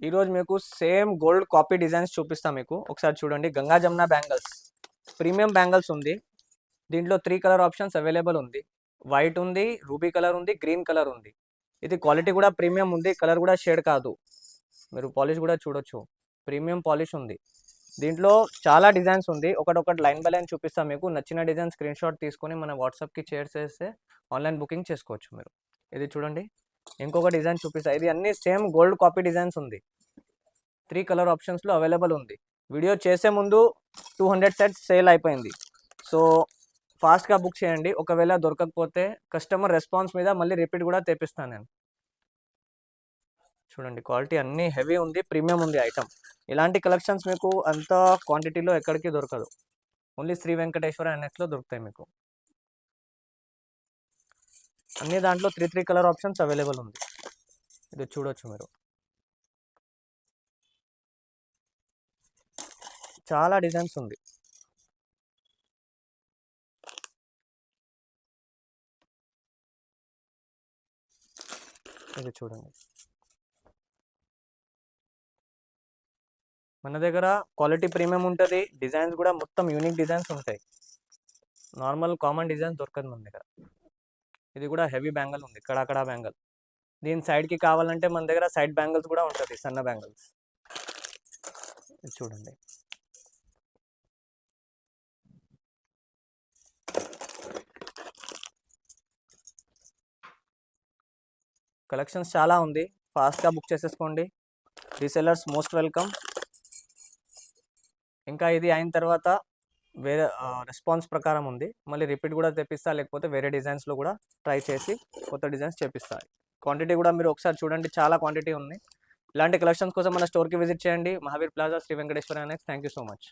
ఈరోజు మీకు same gold copy designs చూపిస్తాం మీకు. ఒకసారి చూడండి. Ganga Jamuna bangles, premium bangles ఉంది. దీంట్లో 3 కలర్ ఆప్షన్స్ అవైలబుల్ ఉంది. వైట్ ఉంది, రూబీ కలర్ ఉంది, గ్రీన్ కలర్ ఉంది. ఇది క్వాలిటీ కూడా ప్రీమియం ఉంది, కలర్ కూడా షేడ్ కాదు. మీరు పాలిష్ కూడా చూడొచ్చు, ప్రీమియం పాలిష్ ఉంది. దీంట్లో చాలా డిజైన్స్ ఉంది. ఒకటి లైన్ బై లైన్ చూపిస్తాం మీకు. నచ్చిన డిజైన్ స్క్రీన్ షాట్ తీసుకొని మన వాట్సాప్కి షేర్ చేస్తే ఆన్లైన్ బుకింగ్ చేసుకోవచ్చు మీరు. ఇది చూడండి, ఇంకొక డిజైన్ చూపిస్తా. ఇది అన్ని సేమ్ గోల్డ్ కాపీ డిజైన్స్ ఉంది. 3 కలర్ ఆప్షన్స్లో అవైలబుల్ ఉంది. వీడియో చేసే ముందు 200 సెట్స్ సేల్ అయిపోయింది. సో ఫాస్ట్గా బుక్ చేయండి. ఒకవేళ దొరకకపోతే కస్టమర్ రెస్పాన్స్ మీద మళ్ళీ రిపీట్ కూడా తెప్పిస్తాను నేను. చూడండి, క్వాలిటీ అన్నీ హెవీ ఉంది, ప్రీమియం ఉంది ఐటమ్. ఇలాంటి కలెక్షన్స్ మీకు అంత క్వాంటిటీలో ఎక్కడికి దొరకదు. ఓన్లీ శ్రీ వెంకటేశ్వర ఎన్ఎక్స్లో దొరుకుతాయి మీకు. అన్ని దాంట్లో 3 కలర్ ఆప్షన్స్ అవైలబుల్ ఉంది. ఇది చూడొచ్చు మీరు. చాలా డిజైన్స్ ఉంది. ఇది చూడండి, మన దగ్గర క్వాలిటీ ప్రీమియం ఉంటుంది. డిజైన్స్ కూడా మొత్తం యూనిక్ డిజైన్స్ ఉంటాయి. నార్మల్ కామన్ డిజైన్స్ దొరకదు మన దగ్గర. ఇది కూడా హెవీ బ్యాంగిల్ ఉంది, కడాకడా బ్యాంగిల్. దీని సైడ్కి కావాలంటే మన దగ్గర సైడ్ బ్యాంగిల్స్ కూడా ఉంటుంది, సన్న బ్యాంగిల్స్. ఇది చూడండి, కలెక్షన్స్ చాలా ఉంది. ఫాస్ట్గా బుక్ చేసేసుకోండి. Resellers most welcome. ఇంకా ఇది అయిన తర్వాత వేరే రెస్పాన్స్ ప్రకారం ఉంది, మళ్ళీ రిపీట్ కూడా తెప్పిస్తా, లేకపోతే వేరే డిజైన్స్లో కూడా ట్రై చేసి కొత్త డిజైన్స్ చేపిస్తాయి. క్వాంటిటీ కూడా మీరు ఒకసారి చూడండి, చాలా క్వాంటిటీ ఉంది. ఇలాంటి కలెక్షన్స్ కోసం మన స్టోర్కి విజిట్ చేయండి. Mahavir plaza, Shri Venkateswara NX. Thank you so much.